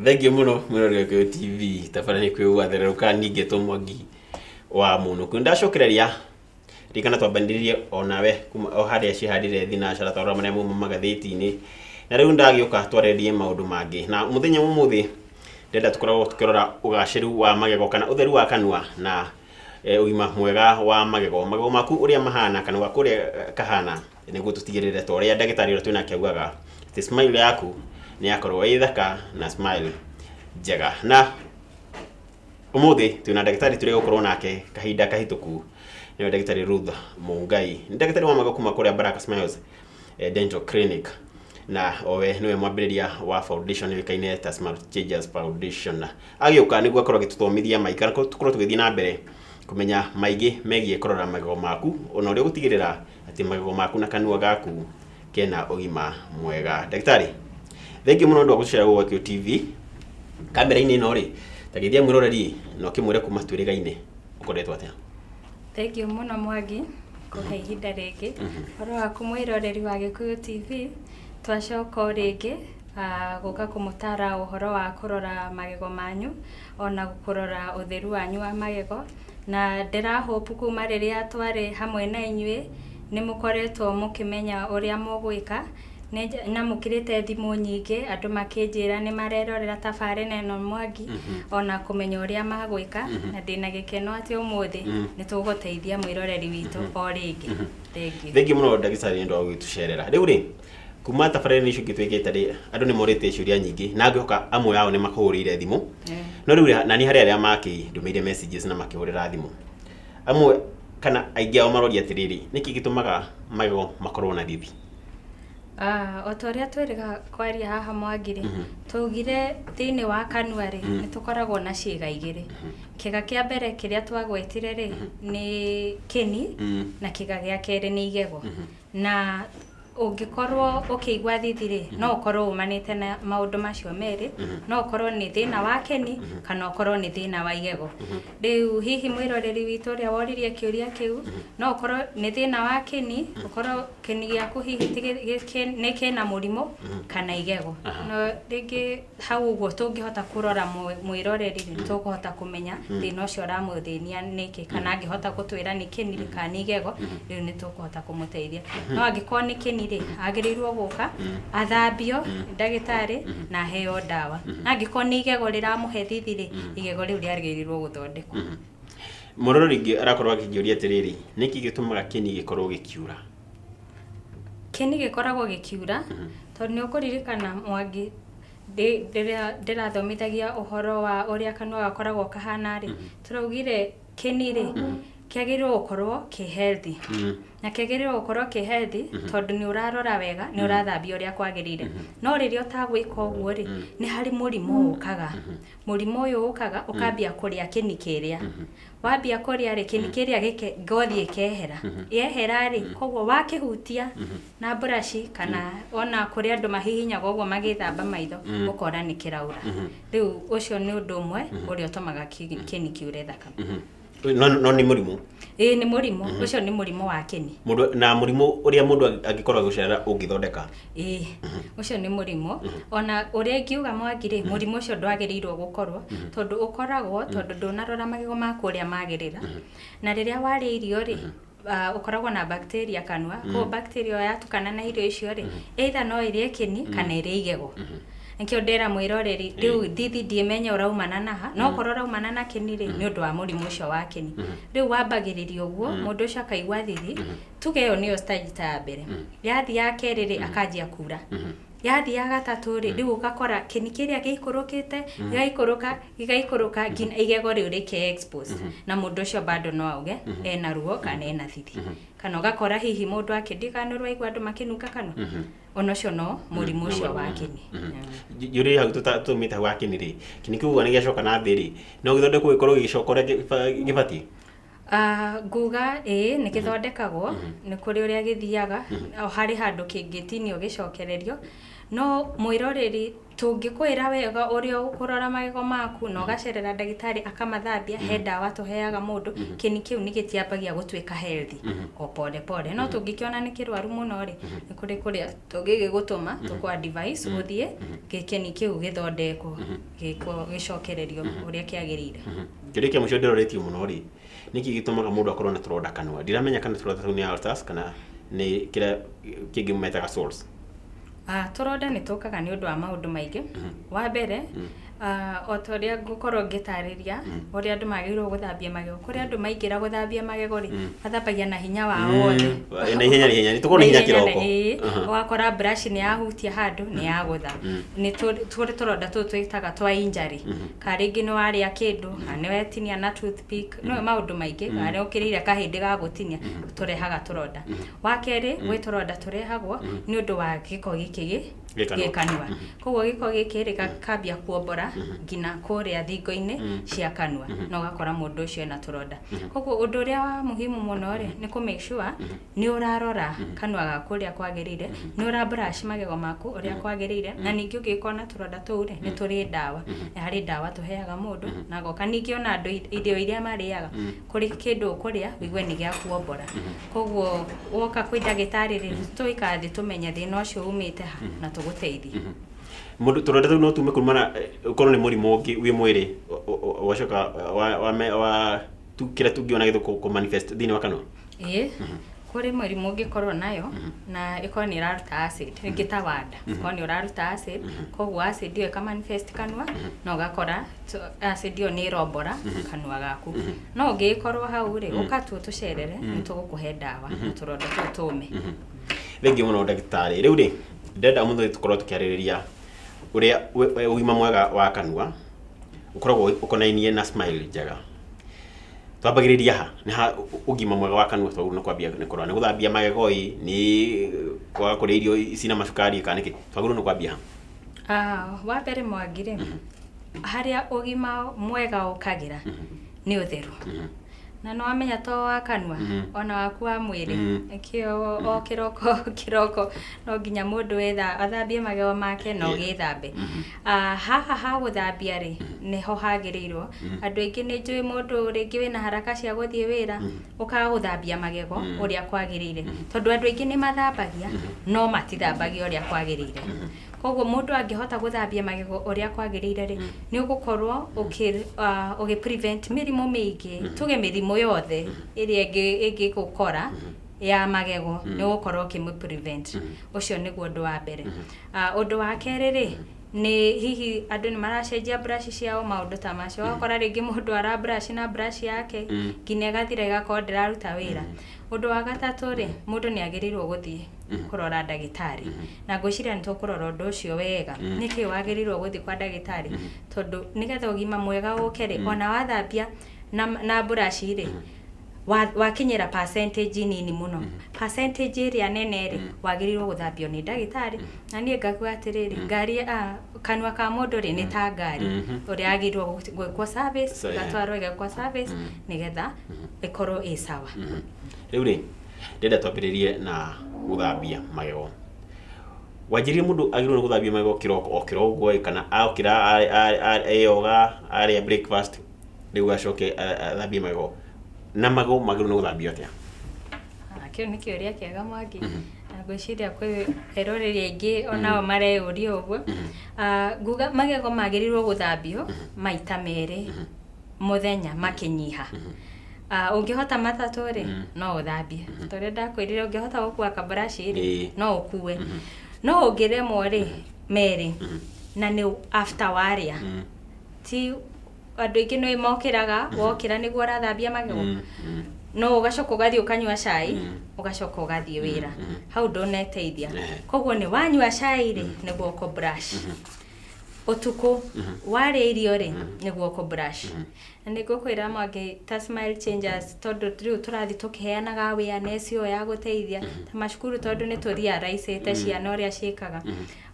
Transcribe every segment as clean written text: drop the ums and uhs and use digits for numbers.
Thengiũ mũno mwĩroreri wa TV tabarani kwĩgwatherũka ningĩ tũmwangi wa mũnũkũ ndacokereria rikana twambanirie onawe kuma o harĩa cihandire thinacara twarora marĩa mauma magathĩti-inĩ na rĩu ndagĩũka twarendie maũndũ mangĩ na mũthenya ũmũthĩ ndenda tũkoragwo tũkĩrora ũgacĩru wa magego kana ũtheru wa kanua na ũgima mwega wa magego maku ũrĩa mahana kana wa kũrĩa kahana nĩguo tũtigĩrĩre ta ũrĩa ndagĩtarĩ ũrĩa twĩna kĩaugaga atĩ smile yaku nĩ yakorwo ĩ thaka na smile njega na ũmũthĩ twĩna ndagĩtarĩ tũrĩa gũkorwo nake kahinda kahĩtũku nĩwe ndagĩtarĩ Ruth Mũngai nĩ ndagĩtarĩ wa magego kuma kũrĩa Baraka Smiles Dental Clinic na owe niwe mwambĩrĩria wa foundation yoĩkaine ta Smart Changes Foundation agĩũka nĩguo akorwo agĩtũthomithia maikara tũkorwo tũgĩthiĩ na mbere kũmenya maingĩ megiĩ kũrora magego maku ona ũrĩa gũtigĩrĩra atĩ magego maku na kanua gaku kena ũgima mwega ndagĩtarĩ thengiũ mũno ndwa gũcera gwakio TV kamera-inĩ ĩno rĩ ta geithia mwĩroreri na ũkĩmwĩre kuma twĩrĩga-inĩ ũkoretwo atĩa thengiũ mũno Mwangi kũhe ihinda rĩngĩ ũhoro waku mwĩroreri wa Gĩkũyũ TV twacoka rĩngĩ gũka kũmũtara ũhoro wa kũrora magego manyu ona kũrora ũtheru wanyu wa magego na ndĩrahope kuma rĩrĩa twarĩ hamwe na inyuĩ nĩ mũkoretwo mũkĩmenya ũrĩa mũgwĩka na mũkĩrĩte thimũ nyingĩ andũ makĩnjĩra nĩ marerorera tabarĩra ĩno Mwangi ona kũmenya ũrĩa magwĩka na ndĩna gĩkeno atĩ ũmũthĩ nĩ tũgũteithia mwĩroreri witũ o rĩngĩ thengiũ mũno ndagĩtarĩ nĩ ũndũ wa gũgĩtũcerera rĩu rĩ kuma tabarĩra-inĩ icio ingĩ twĩkĩte rĩ andũ nĩ morĩte ciũria nyingĩ na ngĩhoka amwe ao nĩ makũhũrĩire thimũ no rĩu na nĩ harĩ arĩa makĩndũmĩire messages na makĩhũrĩra thimũ amwe kana aingĩ ao maroria atĩrĩrĩ nĩkĩ gĩtũmaga magego makorwo na thithi o ta ũrĩa twĩrĩga kwaria haha Mwangi rĩ twaugire thĩinĩ wa kanua rĩ nĩ tũkoragwo na ciĩga igĩrĩ kĩga kĩa mbere kĩrĩa twagwetire rĩ nĩ kĩni na kĩga gĩa kerĩ nĩ igego na ũngĩkorwo ũkĩigua thithi rĩ no ũkorwo umanĩte na maũndũ macio merĩ no ũkorwo nĩ thĩna wa kĩni kana ũkorwo nĩ thĩna wa igego rĩu hihi mwĩroreri witũ ũrĩa woririe kĩũria kĩu no ũkorwo nĩ thĩna wa kĩni ũkorwo kĩni gĩaku hihi nĩ kĩna mũrimũ kana igego no rĩngĩ hau ũguo tũngĩhota kũrora mwĩroreri nĩ tũkũhota kũmenya thĩna ũcio ũramũthĩnia nĩkĩ kana angĩhota gũtwĩra nĩ kĩni kana nĩ igego rĩu nĩ tũkũhota kũmũteithia no angĩkorwo nĩ kĩni agĩrĩirwo gũka athambio ndagĩtarĩ na aheo ndawa angĩkorwo nĩ igego rĩramũhe thithi rĩ igego rĩu rĩagĩrĩirwo gũthondekwo mũroreri ingĩ arakorwo akĩnjũria atĩrĩrĩ nĩkĩ gĩtũmaga kĩni gĩkorwo gĩkiura kĩni gĩkoragwo gĩkiura tondũ nĩ ũkũririkana Mwangi ndĩrathomithagia ũhoro wa ũrĩa kanua gakoragwo kahana rĩ tũraugire kĩni rĩ kĩagĩrĩirwo gũkorwo kĩ healthy na kĩagĩrĩirwo gũkorwo kĩ healthy tondũ nĩ ũrarora wega nĩ ũrathambia ũrĩa kwagĩrĩire no rĩrĩa ũtagwĩka ũguo rĩ nĩ harĩ mũrimũ ũkaga mũrimũ ũyũ ũkaga ũkambia kũrĩa kĩni kĩrĩa wambia kũrĩa rĩ kĩni kĩrĩa ngothi ĩkehera yehera rĩ koguo wakĩhutia na brush kana ona kũrĩ andũ mahihinyaga ũguo magĩthamba maitho ũkora nĩ kĩraura rĩu ũcio nĩ ũndũ ũmwe ũrĩa ũtũmaga kĩni kiure thakame no nĩ mũrimũ nĩ mũrimũ ũcio nĩ mũrimũ wa kĩni na mũrimũ ũrĩa mũndũ angĩkorwo agĩcerera ũngĩthondeka ũcio nĩ mũrimũ ona ũrĩa ingiuga Mwangi rĩ mũrimũ ũcio ndwagĩrĩirwo gũkorwo tondũ ũkoragwo tondũ ndũnarora magego maku ũrĩa magĩrĩra na rĩrĩa warĩa irio rĩ ũkoragwo na bacteria kanua koguo bacteria yatukana na irio icio rĩ either no ĩrĩe kĩni kana ĩrĩe igego nikio ndera mwĩroreri rĩu thithi ndiĩmenya ũraumana naha no korwo ũraumana na kĩni rĩ nĩ ũndũ wa mũrimũ ũcio wa kĩni rĩu wambagĩrĩria ũguo mũndũ ũcio akaigua thithi tuge ĩyo nĩyo stage ta ya mbere yathi ya kerĩ rĩ akanjia kura yathi ya gatatũ rĩ rĩu ũgakora kĩni kĩrĩa gĩikũrũkĩte gĩgaikũrũka nginya igego rĩu rĩke expose na mũndũ ũcio bado no auge ena ruo kana ena thithi kana ũgakora hihi mũndũ akĩndiganĩrwo aigua andũ makĩnunga kanua ona ũcio no mũrimũ ũcio wa kĩni yũrĩ hau tũmĩte wa kĩni rĩ kĩni kĩu nĩ gĩacoka na thĩ rĩ no gĩthondekwo gĩkorwo gĩgĩcoka ũrĩa gĩbatiĩ nguga nĩ gĩthondekagwo nĩ kũrĩ ũrĩa gĩthiaga harĩ handũ kĩngĩtinio gĩcokererio no mwiroreri tungikwira wega uria ukurora magego maku no gacerera ndagitari akamathambia he ndawa tuheaga mundu kini kiu ni gitiambagia gutwika healthy o pole pole no tungikiona ni kirwaru muno ri ni kuri kuria tungigigutuma tukwa device uthie gikeni kiu githondekwo gicokererio uria kiagirire kiri kia mucio ndiroretio muno ri niki gitumaga mundu akorwo na turonda kanwa ndiramenya kana turonda tau ni ulcers kana ni kira kingi metaga sores. Turonda ni tukaga ni undu wa maundu maingi wa mbere otoria ngukorwo ngitariria uria andu magirwo guthambia magego kuri andu maingira guthambia magego ri athambagia na hinya wao wothe na hinya ni tukorwo hinya kiroko wakora brush ni yahutia handu ni yagutha ni turi turonda tu twitaga twa injury karingi no aria kindu ane wetinia na toothpick no maundu maingi ari ukirire kahindi ga gutinia turehaga turonda wa keri gwi turonda turehagwo ni undu wa giko giki gikanwa koguo giko giki ri kambia kuombora ngina kuria thingo-ini cia kanwa no gakora mundu ucio na turonda koguo undu uria wa muhimu muno ri ni ku make sure ni urarora kanwa gaku uria kwagirire ni ura brush magego maku uria kwagirire na ningi ugikona turonda tuu ri ni turi ndawa hari ndawa tuheaga mundu na goka ningi ona andu irio iria mariaga kuri kindu ukuria wigue ni gia kuombora koguo woka kwi ndagitari ri tuikathi tumenye thina ucio umite na tuguteithie mundu turonda tu no tume kumana ukorwo ni murimu ungi wi mwiri wacoka wa tukira tungiona githuku ku manifest thini wa kanwa kuri murimu ungikorwo nayo na ikorwo ni iraruta acid ngita wanda ko ni uraruta acid koguo acid iyo ka manifest kanwa no gakora acid iyo ni rombora kanwa gaku no ungikorwo hau ri ukatu tucerere ni tugukuhe ndawa turonda tutume thengi muno ndagitari riu ri ndenda mundu tukorwo tukiaririria uria ugima mwega wa kanwa ukoragwo ukonainie na smile njega twambagiriria ha ni ha ugima mwega wa kanwa twauru no kwambia ni korwa ni guthambia magego ni kwa kuria irio icina macukari kana ki twaguru no kwambia ha wa mbere mwagire haria ugima mwega ukagira ni utheru na no amenya to wa kanwa ona waku wa mwiri kio o kiroko no nginya mundu wetha athambie magego make no githambe ha guthambia ri niho hagirirwo andu aingi ni njui mundu ringi wina haraka cia guthie wira ukaga guthambia magego uria kwagirire tondu andu aingi ni mathambagia no matithambagia uria kwagirire koguo mundu angihota guthambia magego uria kwagirire ri ni ugukorwo ugi prevent mirimu mingi tuge mirimu yothe iria ingi gukora ya magego ni ugukorwo kimu prevent ucio niguo undu wa mbere undu wa keri ri ni hihi andu ni maracenjia brush ciao maundu ta macio wakora ringi mundu ara brush na brush yake nginya gathira igakorwo ndiraruta wira undu wa gatatu ri mundu ni agirirwo guthie kurora ndagitari na ngwiciria nitukurora undu ucio wega niki wagirirwo guthie kwa ndagitari tondu nigetha ugima mwega ukere ona wathambia na brush ri wakinyira percentage nini muno percentage iria nene ri wagirirwo guthambio ni ndagitari na nie ngagwa atiriri ngari kanwa ka mundu ri ni ta ngari uria agirirwo gwikwo service gatwarwo igekwo service nigetha ikorwo i sawa riu ri ndenda twambiririe na guthambia magego wajirie mundu agirwo guthambia magego kiroko kana aukira ayoga aria breakfast riu acoke athambia magego na magego magirwo no guthambia atia kiu ni kiuria kiega Mwangi ngwiciria kwi eroreri aingi onao mareuria uguo nguga magego magirirwo guthambio maita meri muthenya makinyiha ungihota matatu ri no uthambie tore ndakwirire ungihota gukua kabrush ri no ukue no ungiremwo ri meri na ni after waria ti andu aingi no imokiraga wokira niguo urathambia magego no ugacoka ugathie ukanywa cai ugacoka ugathie wira hau ndoneteithia koguo ni wanywa cai ri niguo ko brush utuku wari irio ri niguo ko brush na nigukwira Mwangi ta smile changers tondu riu turathi tukiheanaga awareness yo ya guteithia ta mashukuru tondu ni turia raicete ciana uria ciikaga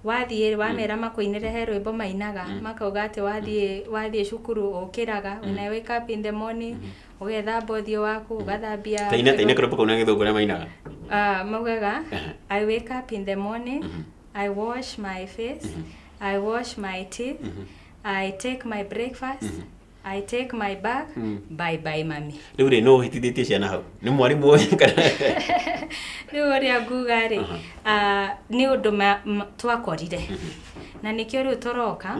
wathie wamera makuinire he rwimbo mainaga makauga ati wathie cukuru ukiraga when I wake up in the morning ugethamba uthio waku ugathambia taina kurapa kuna githungura mainaga maugaga I wake up in the morning I wash my face, I wash my teeth, I take my breakfast, I take my bag, bye bye mami. Riu no hitithĩtie ciana hau nĩ mwarimu ũyũ kana Riu ũrĩa nguga rĩ nĩ ũndũ twakorire na nikio riu toroka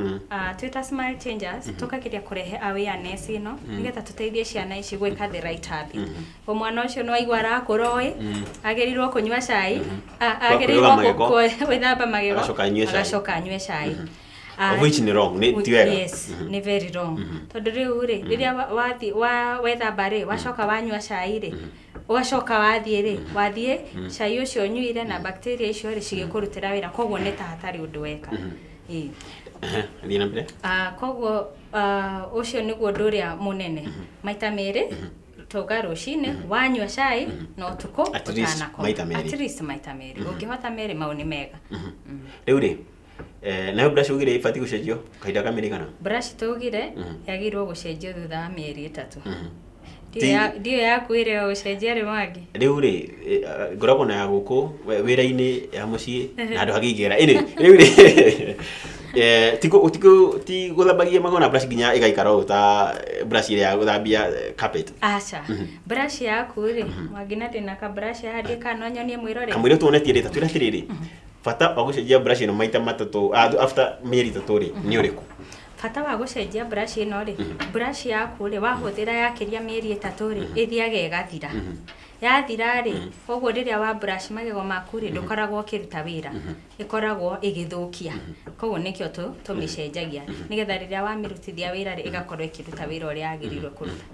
twita Smile Changers tukageria kurehe awareness ino nigetha tuteithie ciana ici gwika the right habit mwana ucio no aigua arakũroi agerirwo kunywa cai agerirwo gwĩthamba magego agacoka anyue cai which ni wrong ni ti wega yes ni very wrong tondu riu ri riria wathi wethamba ri wacoka wanyua cai ri ugacoka wathie cai ucio nyuire na bacteria icio ri cigĩkũrutĩra wĩra koguo nĩ ta hatarĩ ũndũ weka Thina mbere koguo ucio nĩguo ũndũ ũrĩa mũnene maita merĩ toga rũcinĩ wanyua cai na ũtukũ at least maita merĩ ũngĩhota merĩ mau nĩ mega rĩu rĩ na brush ugire ifati gũcenjio kahinda ka mĩeri kana brush tugire yagirwo gũcenjio thutha wa mĩeri 3 ndio yakwire gũcenjia rĩ mwangi rĩu rĩ ngoragwo na gũkũ wĩra-inĩ ya mũciĩ na andũ hagĩigera rĩu rĩ ti gũthambagia magego na brush nginya ĩgaikara ũũ ta brush ya gũthambia carpet acha brush yaku rĩ mwangi na ndĩna ka brush handĩ kana nyonie mwĩrore kamwĩrĩ tuonetie rĩ tatwĩra atĩrĩrĩ fata wa gũcenjia brush ĩno maita matatũ after mĩeri 3 rĩ nĩ ũrĩkũ fata wa gũcenjia brush ĩno rĩ brush yaku rĩ wahũthĩra yakĩria mĩeri 3 rĩ ĩthiage ĩgathira yathira rĩ koguo rĩrĩa wa brush magego maku rĩ ndũkoragwo ũkĩruta wĩra ĩkoragwo ĩgĩthũkia koguo nĩkĩo tũmĩcenjagia nĩgetha rĩrĩa wamĩrutithia wĩra rĩ ĩgakorwo ĩkĩruta wĩra ũrĩa yagĩrĩirwo kũruta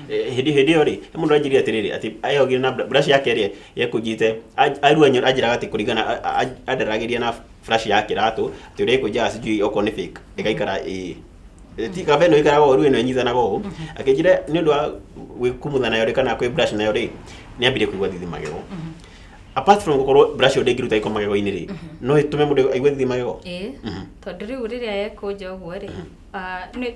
hĩndĩ ĩyo rĩ mũndũ anjĩrire atĩrĩrĩ atĩ ayogire na brush yake rĩ yekũnjite arua anjĩraga atĩ kũringana andaragĩria na brush ya kĩratũ atĩ ũrĩa ĩkũnjaga sijui okorwo nĩ fake ĩgaikara ti kabe no ikaraga ũru ĩno ĩnyitanaga ũũ akĩnjĩra nĩ ũndũ wa gwĩkumutha nayo rĩ kana kwĩ brush nayo rĩ nĩ ambire kũigua thithi magego apart from gũkorwo brush ũndĩ ngĩruta iko magego-inĩ rĩ no ĩtũme mũndũ aigue thithi magego tondũ rĩu rĩrĩa ekũnja ũguo rĩ nĩ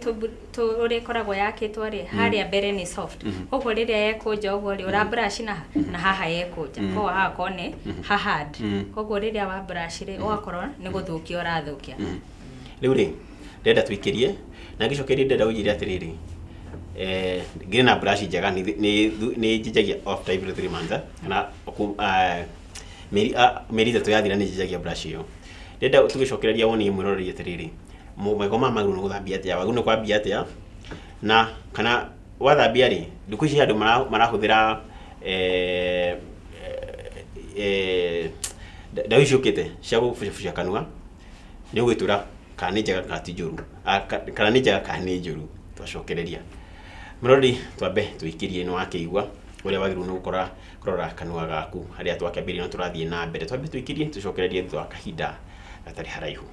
ũrĩa ĩkoragwo yakĩtwo rĩ harĩa mbere nĩ soft koguo rĩrĩa ekũnja ũguo rĩ ũra brush na haha ekũnja koguo haha ko nĩ hard koguo rĩrĩa wa brush rĩ ũgakorwo nĩ gũthũkia ũrathũkia rĩu rĩ ndenda twĩkĩrie na ngĩcokeria ndenda ũnjĩre atĩrĩrĩ ngĩrĩ na brush njega nĩ njenjagia after every 3 months kana mĩeri 3 yathira nĩ njenjagia brush ĩyo ndenda tũgĩcokereria wonie mwĩroreri atĩrĩrĩ magego ma magũrũ nĩ gũthambia atĩa wagu nĩ kwambia atĩa na kana wathambia rĩ ndukũ ici andũ marahũthĩra ndawa ici ũkĩte cia gũbucabuca kanua nĩ ũgĩtũra kana nĩ njega kana ti njũru kana nĩ njega kana nĩ njũru twacokereria mũrori twambe twĩkĩrie nĩ wakĩigua ũrĩa wagĩrĩirwo nĩ kũrora kanua gaku harĩa twakĩambĩrĩria no tũrathiĩ na mbere twambe twĩkĩrie tũcokererie thutha wa kahinda gatarĩ haraihu